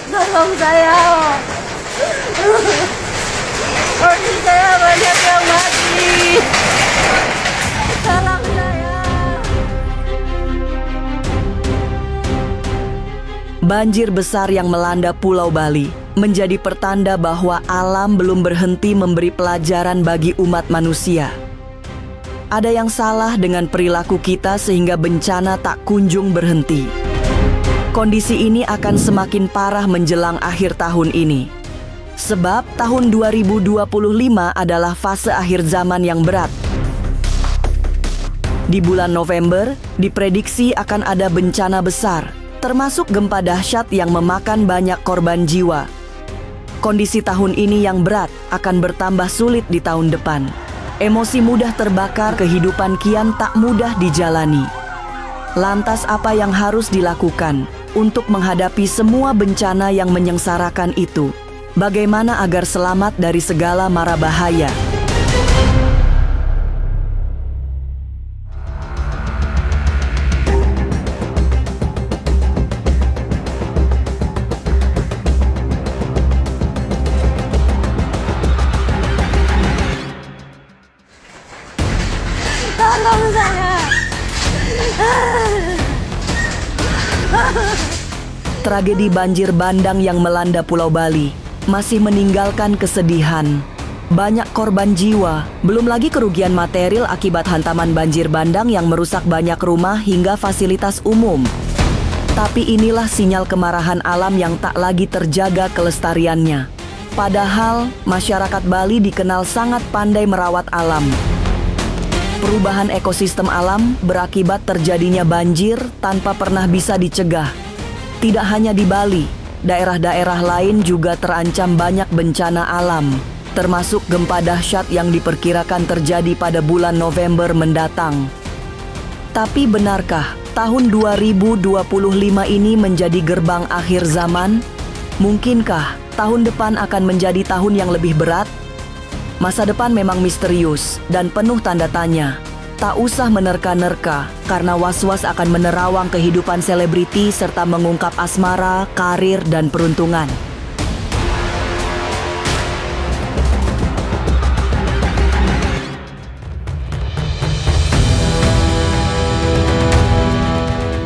Tolong saya. Orang saya banyak yang mati. Tolong saya. Banjir besar yang melanda Pulau Bali menjadi pertanda bahwa alam belum berhenti memberi pelajaran bagi umat manusia. Ada yang salah dengan perilaku kita sehingga bencana tak kunjung berhenti. Kondisi ini akan semakin parah menjelang akhir tahun ini. Sebab tahun 2025 adalah fase akhir zaman yang berat. Di bulan November, diprediksi akan ada bencana besar, termasuk gempa dahsyat yang memakan banyak korban jiwa. Kondisi tahun ini yang berat akan bertambah sulit di tahun depan. Emosi mudah terbakar, kehidupan kian tak mudah dijalani. Lantas apa yang harus dilakukan untuk menghadapi semua bencana yang menyengsarakan itu? Bagaimana agar selamat dari segala mara bahaya? Tolong saya. Tragedi banjir bandang yang melanda Pulau Bali masih meninggalkan kesedihan. Banyak korban jiwa, belum lagi kerugian material akibat hantaman banjir bandang yang merusak banyak rumah hingga fasilitas umum. Tapi inilah sinyal kemarahan alam yang tak lagi terjaga kelestariannya. Padahal masyarakat Bali dikenal sangat pandai merawat alam. Perubahan ekosistem alam berakibat terjadinya banjir tanpa pernah bisa dicegah. Tidak hanya di Bali, daerah-daerah lain juga terancam banyak bencana alam, termasuk gempa dahsyat yang diperkirakan terjadi pada bulan November mendatang. Tapi benarkah tahun 2025 ini menjadi gerbang akhir zaman? Mungkinkah tahun depan akan menjadi tahun yang lebih berat? Masa depan memang misterius dan penuh tanda tanya. Tak usah menerka-nerka karena was-was akan menerawang kehidupan selebriti serta mengungkap asmara, karir, dan peruntungan.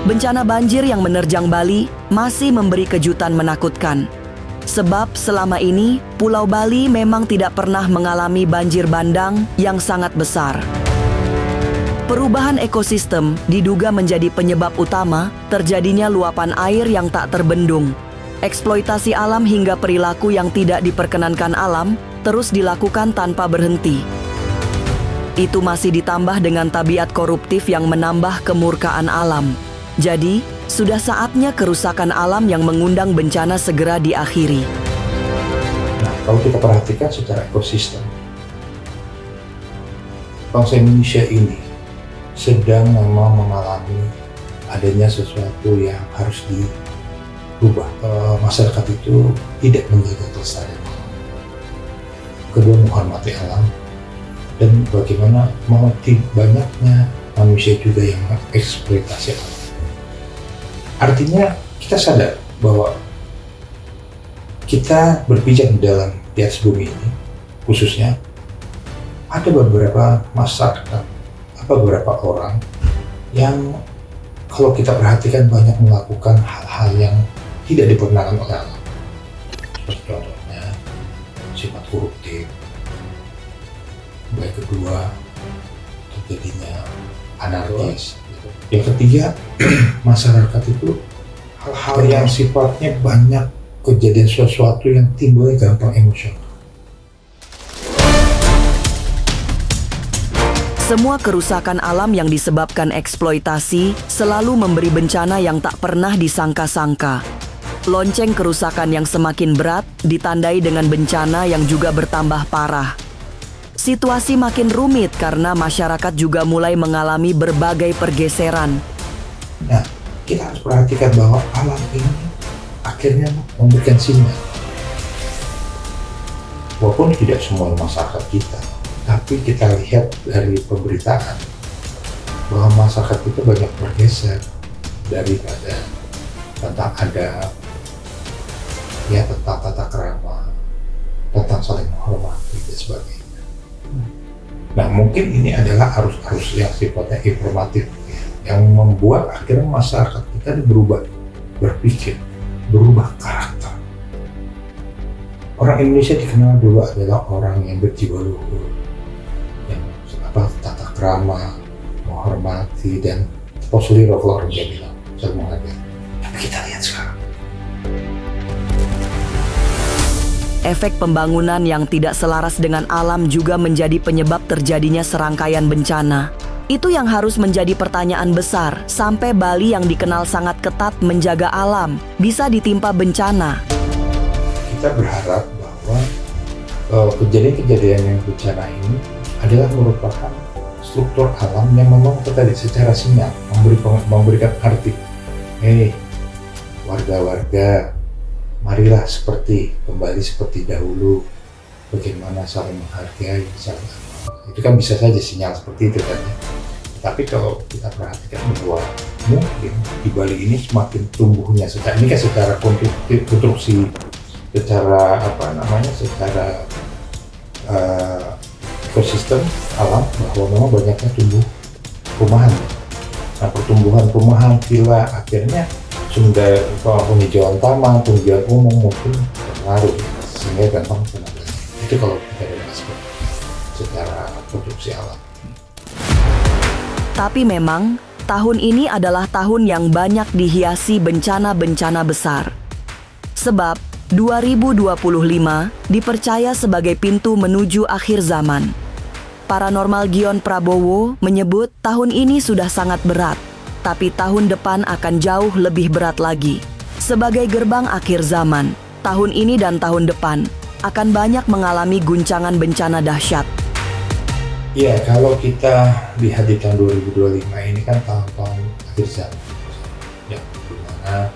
Bencana banjir yang menerjang Bali masih memberi kejutan menakutkan. Sebab selama ini, Pulau Bali memang tidak pernah mengalami banjir bandang yang sangat besar. Perubahan ekosistem diduga menjadi penyebab utama terjadinya luapan air yang tak terbendung. Eksploitasi alam hingga perilaku yang tidak diperkenankan alam terus dilakukan tanpa berhenti. Itu masih ditambah dengan tabiat koruptif yang menambah kemurkaan alam. Jadi, sudah saatnya kerusakan alam yang mengundang bencana segera diakhiri. Nah, kalau kita perhatikan secara ekosistem, bangsa Indonesia ini sedang memang mengalami adanya sesuatu yang harus dirubah. Masyarakat itu tidak menjaga kelestarian alam. Kedua, menghormati alam. Dan bagaimana banyaknya manusia juga yang mengeksploitasi alam. Artinya kita sadar bahwa kita berpijak dalam di atas bumi ini, khususnya ada beberapa masyarakat, beberapa orang yang kalau kita perhatikan banyak melakukan hal-hal yang tidak diperkenankan oleh alam. Seperti contohnya sifat koruptif. Baik kedua, terjadinya anarkis. Yang ketiga, masyarakat itu hal-hal yang sifatnya banyak kejadian sesuatu yang timbulnya gampang emosional. Semua kerusakan alam yang disebabkan eksploitasi selalu memberi bencana yang tak pernah disangka-sangka. Lonceng kerusakan yang semakin berat ditandai dengan bencana yang juga bertambah parah. Situasi makin rumit karena masyarakat juga mulai mengalami berbagai pergeseran. Nah, kita harus perhatikan bahwa alam ini akhirnya memberikan sinyal. Walaupun tidak semua masyarakat kita, tapi kita lihat dari pemberitaan bahwa masyarakat itu banyak bergeser daripada tentang ada ya tentang tata krama, tentang saling menghormati dan sebagainya. Nah mungkin ini adalah arus-arus yang sifatnya informatif yang membuat akhirnya masyarakat kita berubah berpikir, berubah karakter. Orang Indonesia dikenal dulu adalah orang yang berjiwa luhur, yang tata krama, menghormati, dan supposedly Rasulullah dia bilang saling menghargai. Tapi kita lihat sekarang. Efek pembangunan yang tidak selaras dengan alam juga menjadi penyebab terjadinya serangkaian bencana. Itu yang harus menjadi pertanyaan besar sampai Bali yang dikenal sangat ketat menjaga alam bisa ditimpa bencana. Kita berharap bahwa kejadian-kejadian yang bencana ini adalah merupakan struktur alam yang memang tadi secara sinyal memberikan arti. Warga-warga, marilah kembali seperti dahulu, bagaimana saling menghargai, itu kan bisa saja sinyal seperti itu kan ya. Tapi kalau kita perhatikan bahwa mungkin di Bali ini semakin tumbuhnya secara konstruksi, secara secara ekosistem alam, bahwa memang banyaknya tumbuh perumahan. Nah pertumbuhan perumahan, villa, akhirnya sumber penghijauan taman, penghijauan umum mungkin berpengaruh sehingga gampang penanganan. Itu kalau kita dari aspek secara konstruksi alam. Tapi memang, tahun ini adalah tahun yang banyak dihiasi bencana-bencana besar. Sebab, 2025 dipercaya sebagai pintu menuju akhir zaman. Paranormal Gion Prabowo menyebut tahun ini sudah sangat berat, tapi tahun depan akan jauh lebih berat lagi. Sebagai gerbang akhir zaman, tahun ini dan tahun depan akan banyak mengalami guncangan bencana dahsyat. Ya, kalau kita lihat di tahun 2025 ini kan tahun-tahun akhir zaman, ya, dimana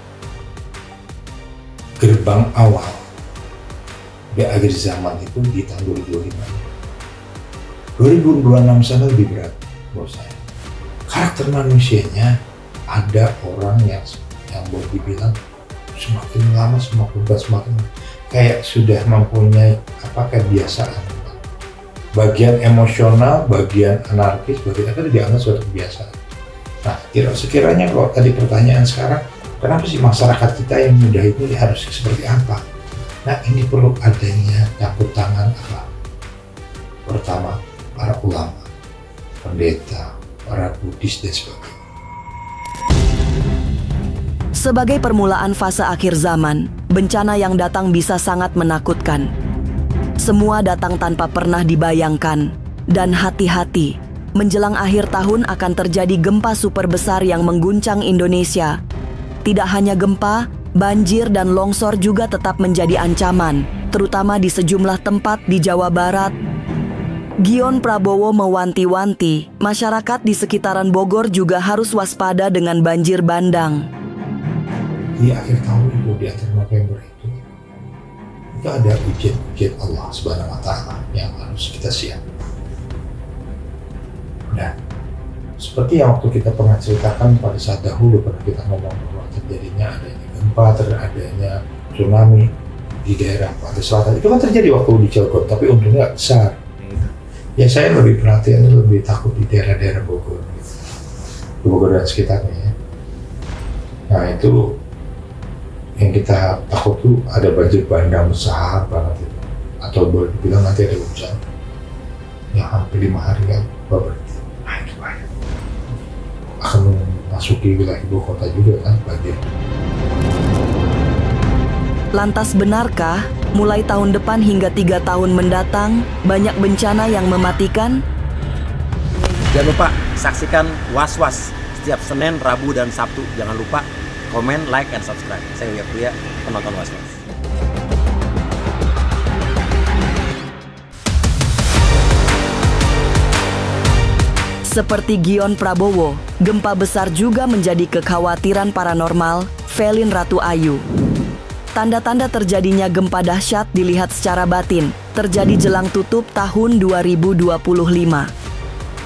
gerbang awal di akhir zaman itu di tahun 2025. 2026 sana lebih berat menurut saya. Karakter manusianya ada orang yang boleh dibilang semakin lama semakin kayak sudah mempunyai kebiasaan. Bagian emosional, bagian anarkis, bagian itu dianggap suatu kebiasaan. Nah, sekiranya kalau tadi pertanyaan sekarang, kenapa sih masyarakat kita yang muda ini harus seperti apa? Nah, ini perlu adanya campur tangan apa? Pertama, para ulama, pendeta, para Buddhis dan sebagainya. Sebagai permulaan fase akhir zaman, bencana yang datang bisa sangat menakutkan. Semua datang tanpa pernah dibayangkan, dan hati-hati. Menjelang akhir tahun akan terjadi gempa super besar yang mengguncang Indonesia. Tidak hanya gempa, banjir dan longsor juga tetap menjadi ancaman, terutama di sejumlah tempat di Jawa Barat. Gion Prabowo mewanti-wanti, masyarakat di sekitaran Bogor juga harus waspada dengan banjir bandang. Di akhir tahun itu, di akhir November itu ada ujian Allah Subhanahu wa Ta'ala yang harus kita siap. Nah, seperti yang waktu kita pernah ceritakan pada saat dahulu, pernah kita ngomong bahwa terjadinya adanya gempa, adanya tsunami di daerah pantai selatan. Itu kan terjadi waktu di Cilegon, tapi untungnya besar. Ya saya lebih perhatian, lebih takut di daerah-daerah Bogor, Bogor dan sekitarnya ya. Nah itu yang kita takut tuh ada banjir bandang besar banget itu, atau boleh dibilang nanti ada hujan yang hampir 5 hari kan berarti. Nah itu banyak akan memasuki wilayah ibu kota juga kan banjir. Lantas benarkah mulai tahun depan hingga 3 tahun mendatang banyak bencana yang mematikan? Jangan lupa saksikan Was-Was setiap Senin, Rabu, dan Sabtu. Jangan lupa komen, like, and subscribe. Saya Uya Kuya, penonton Was-Was. Seperti Gion Prabowo, gempa besar juga menjadi kekhawatiran paranormal Velin Ratu Ayu. Tanda-tanda terjadinya gempa dahsyat dilihat secara batin, terjadi jelang tutup tahun 2025.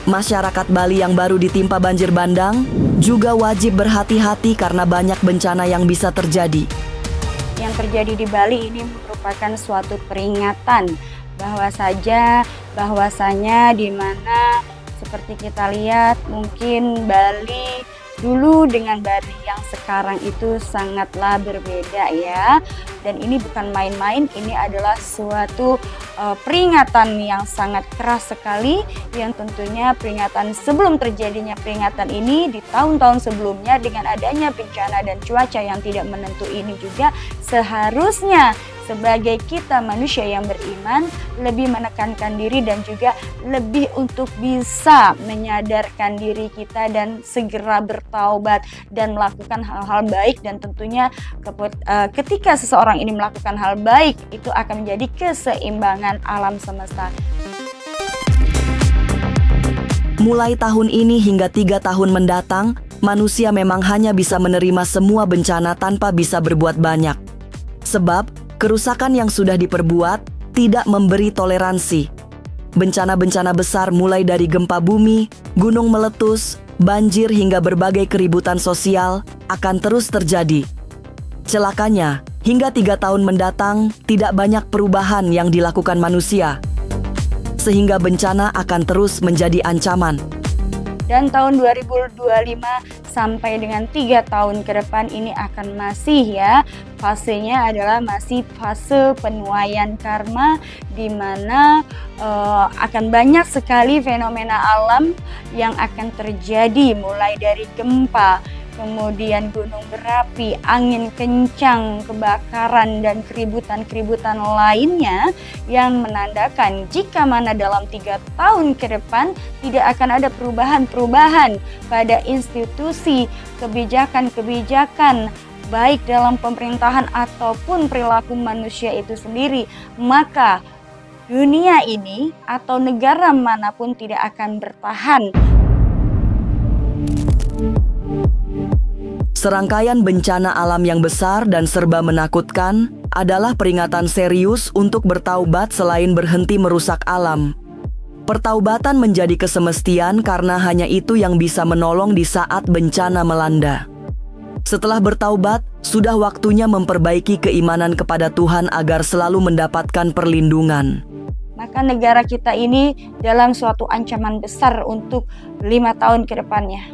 Masyarakat Bali yang baru ditimpa banjir bandang juga wajib berhati-hati karena banyak bencana yang bisa terjadi. yang terjadi di Bali ini merupakan suatu peringatan bahwasanya di mana seperti kita lihat mungkin Bali dulu dengan Bali yang sekarang itu sangatlah berbeda ya. Dan ini bukan main-main, ini adalah suatu peringatan yang sangat keras sekali, yang tentunya peringatan sebelum terjadinya peringatan ini di tahun-tahun sebelumnya dengan adanya bencana dan cuaca yang tidak menentu ini juga seharusnya sebagai kita manusia yang beriman lebih menekankan diri dan juga lebih untuk bisa menyadarkan diri kita dan segera bertaubat dan melakukan hal-hal baik. Dan tentunya ketika seseorang ini melakukan hal baik itu akan menjadi keseimbangan alam semesta. Mulai tahun ini hingga 3 tahun mendatang, manusia memang hanya bisa menerima semua bencana tanpa bisa berbuat banyak. Sebab kerusakan yang sudah diperbuat tidak memberi toleransi. Bencana-bencana besar mulai dari gempa bumi, gunung meletus, banjir hingga berbagai keributan sosial akan terus terjadi. Celakanya, hingga 3 tahun mendatang tidak banyak perubahan yang dilakukan manusia, sehingga bencana akan terus menjadi ancaman. Dan tahun 2025 sampai dengan 3 tahun ke depan ini akan masih ya, fasenya adalah masih fase penuaian karma, di mana akan banyak sekali fenomena alam yang akan terjadi, mulai dari gempa, kemudian gunung berapi, angin kencang, kebakaran, dan keributan-keributan lainnya yang menandakan jika mana dalam 3 tahun ke depan tidak akan ada perubahan-perubahan pada institusi, kebijakan-kebijakan baik dalam pemerintahan ataupun perilaku manusia itu sendiri, maka dunia ini atau negara manapun tidak akan bertahan. Serangkaian bencana alam yang besar dan serba menakutkan adalah peringatan serius untuk bertaubat selain berhenti merusak alam. Pertaubatan menjadi kesemestian karena hanya itu yang bisa menolong di saat bencana melanda. Setelah bertaubat, sudah waktunya memperbaiki keimanan kepada Tuhan agar selalu mendapatkan perlindungan. Maka negara kita ini dalam suatu ancaman besar untuk 5 tahun ke depannya.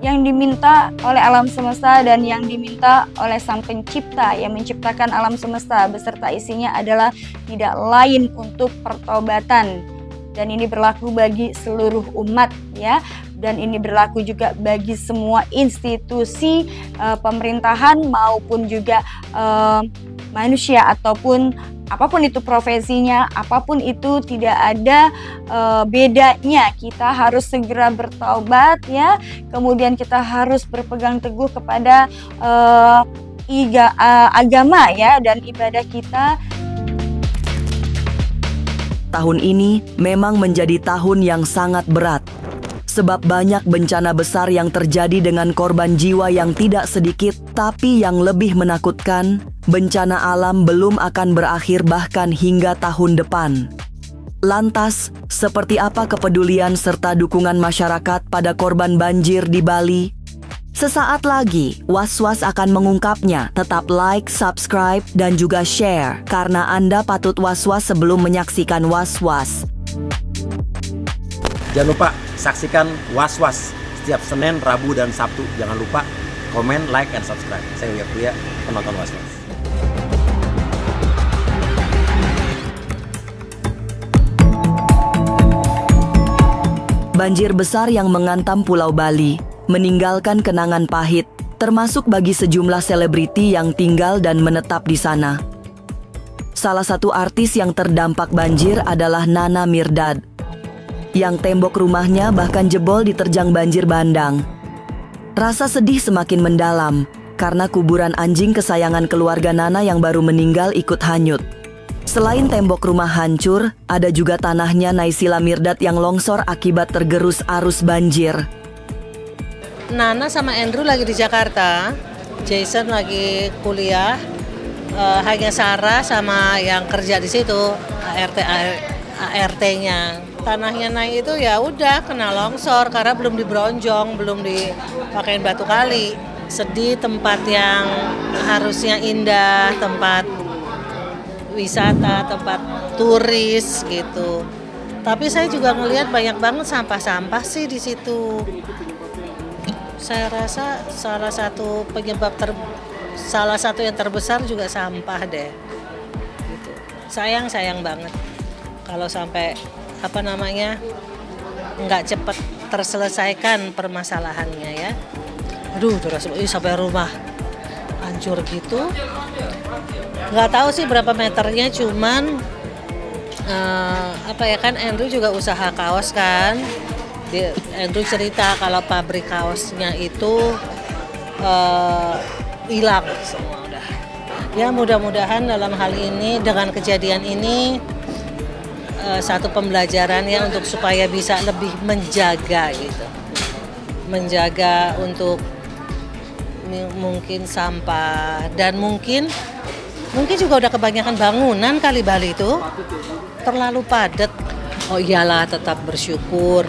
Yang diminta oleh alam semesta dan yang diminta oleh Sang Pencipta yang menciptakan alam semesta beserta isinya adalah tidak lain untuk pertobatan. Dan ini berlaku bagi seluruh umat ya. Dan ini berlaku juga bagi semua institusi pemerintahan maupun juga manusia ataupun apapun itu profesinya, apapun itu tidak ada bedanya. Kita harus segera bertaubat ya. Kemudian kita harus berpegang teguh kepada agama ya dan ibadah kita. Tahun ini memang menjadi tahun yang sangat berat. Sebab banyak bencana besar yang terjadi dengan korban jiwa yang tidak sedikit, tapi yang lebih menakutkan, bencana alam belum akan berakhir bahkan hingga tahun depan. Lantas, seperti apa kepedulian serta dukungan masyarakat pada korban banjir di Bali? Sesaat lagi, Was-Was akan mengungkapnya. Tetap like, subscribe, dan juga share, karena Anda patut was-was sebelum menyaksikan Was-Was. Jangan lupa saksikan Was-Was setiap Senin, Rabu, dan Sabtu. Jangan lupa komen, like, and subscribe. Saya Uya Kuya, penonton Was-Was. Banjir besar yang menghantam Pulau Bali meninggalkan kenangan pahit, termasuk bagi sejumlah selebriti yang tinggal dan menetap di sana. Salah satu artis yang terdampak banjir adalah Nana Mirdad, yang tembok rumahnya bahkan jebol diterjang banjir bandang. Rasa sedih semakin mendalam karena kuburan anjing kesayangan keluarga Nana yang baru meninggal ikut hanyut. Selain tembok rumah hancur, ada juga tanahnya Naysila Mirdad yang longsor akibat tergerus arus banjir. Nana sama Andrew lagi di Jakarta, Jason lagi kuliah, hanya Sarah sama yang kerja di situ, ART-nya. Tanahnya naik itu ya udah kena longsor karena belum dibronjong, belum dipakein batu kali. sedih, tempat yang harusnya indah, tempat wisata, tempat turis gitu. Tapi saya juga ngelihat banyak banget sampah-sampah sih di situ. Saya rasa salah satu yang terbesar juga sampah deh. Gitu. Sayang banget kalau sampai nggak cepat terselesaikan permasalahannya ya. Aduh, terus sampai rumah hancur gitu. Nggak tahu sih berapa meternya, cuman kan Andrew juga usaha kaos kan. Andrew cerita kalau pabrik kaosnya itu hilang semua udah. Ya mudah-mudahan dalam hal ini dengan kejadian ini satu pembelajaran ya untuk supaya bisa lebih menjaga gitu. Menjaga untuk mungkin sampah dan mungkin juga udah kebanyakan bangunan kali Bali itu terlalu padat. Oh iyalah, tetap bersyukur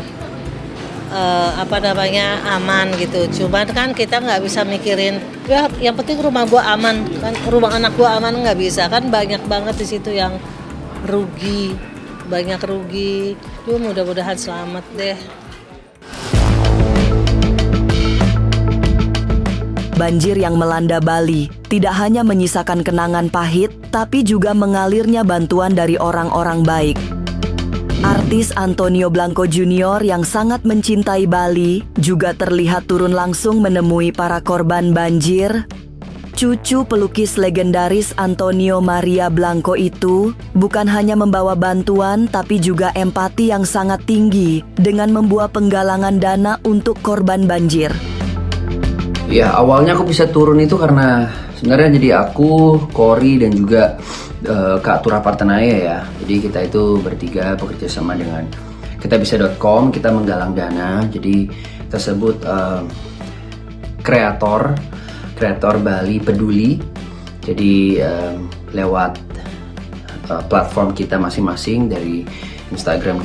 aman gitu. Cuman kan kita nggak bisa mikirin ya yang penting rumah gua aman kan, rumah anak gua aman, nggak bisa kan, banyak banget di situ yang banyak rugi. Mudah-mudahan selamat deh. Banjir yang melanda Bali tidak hanya menyisakan kenangan pahit, tapi juga mengalirnya bantuan dari orang-orang baik. Artis Antonio Blanco Junior yang sangat mencintai Bali juga terlihat turun langsung menemui para korban banjir. Cucu pelukis legendaris Antonio Maria Blanco itu bukan hanya membawa bantuan, tapi juga empati yang sangat tinggi dengan membuat penggalangan dana untuk korban banjir. Ya, awalnya aku bisa turun itu karena sebenarnya jadi aku, Kori, dan juga Kak Tura Partanaya ya. Jadi kita itu bertiga bekerja sama dengan kitabisa.com, kita menggalang dana. Jadi kita sebut kreator Bali Peduli. Jadi lewat platform kita masing-masing dari Instagram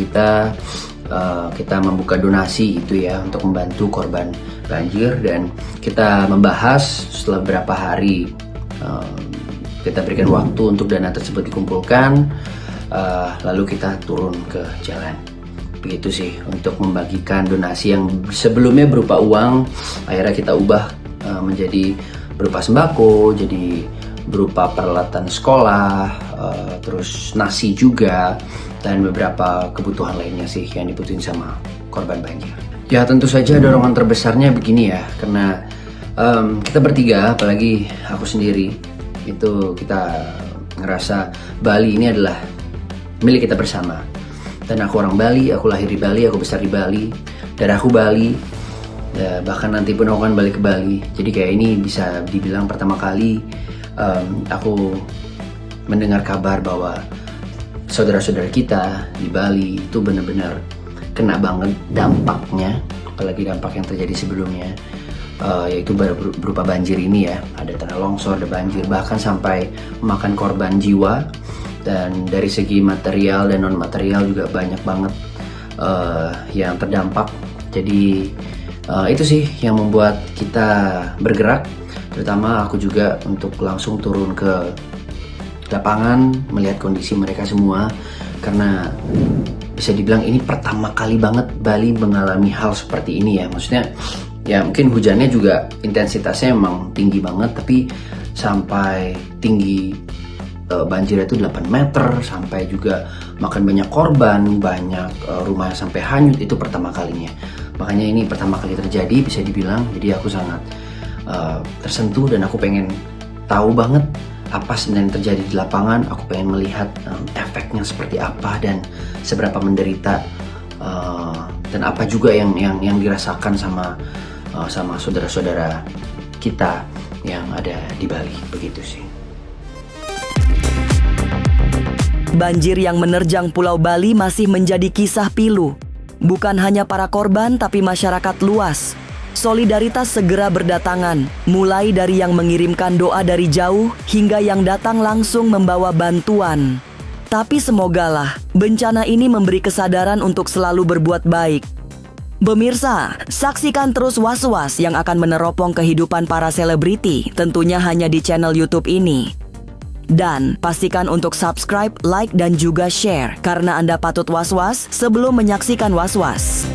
kita membuka donasi itu ya untuk membantu korban banjir, dan kita membahas setelah beberapa hari kita berikan waktu untuk dana tersebut dikumpulkan, lalu kita turun ke jalan. Begitu sih untuk membagikan donasi yang sebelumnya berupa uang, akhirnya kita ubah menjadi berupa sembako, jadi berupa peralatan sekolah, terus nasi juga, dan beberapa kebutuhan lainnya sih yang dibutuhin sama korban banjir. Ya tentu saja dorongan terbesarnya begini ya, karena kita bertiga, apalagi aku sendiri, itu kita ngerasa Bali ini adalah milik kita bersama. Dan aku orang Bali, aku lahir di Bali, aku besar di Bali, darahku Bali, ya, bahkan nanti pun aku akan balik ke Bali. Jadi kayak ini bisa dibilang pertama kali aku mendengar kabar bahwa saudara-saudara kita di Bali itu benar-benar kena banget dampaknya, apalagi dampak yang terjadi sebelumnya, yaitu berupa banjir ini ya. Ada tanah longsor, ada banjir, bahkan sampai memakan korban jiwa. Dan dari segi material dan non material juga banyak banget yang terdampak. Jadi itu sih yang membuat kita bergerak, terutama aku juga untuk langsung turun ke lapangan melihat kondisi mereka semua, karena bisa dibilang ini pertama kali banget Bali mengalami hal seperti ini ya. Maksudnya ya mungkin hujannya juga intensitasnya emang tinggi banget, tapi sampai tinggi banjir itu 8 meter, sampai juga makan banyak korban, banyak rumah sampai hanyut, itu pertama kalinya. Makanya ini pertama kali terjadi bisa dibilang, jadi aku sangat tersentuh dan aku pengen tahu banget apa sebenarnya yang terjadi di lapangan. Aku pengen melihat efeknya seperti apa dan seberapa menderita, dan apa juga yang dirasakan sama saudara-saudara kita yang ada di Bali. Begitu sih. Banjir yang menerjang Pulau Bali masih menjadi kisah pilu. Bukan hanya para korban, tapi masyarakat luas. Solidaritas segera berdatangan, mulai dari yang mengirimkan doa dari jauh hingga yang datang langsung membawa bantuan. Tapi semogalah bencana ini memberi kesadaran untuk selalu berbuat baik. Pemirsa, saksikan terus Was-Was yang akan meneropong kehidupan para selebriti, tentunya hanya di channel YouTube ini. Dan pastikan untuk subscribe, like, dan juga share, karena Anda patut was-was sebelum menyaksikan Was-Was.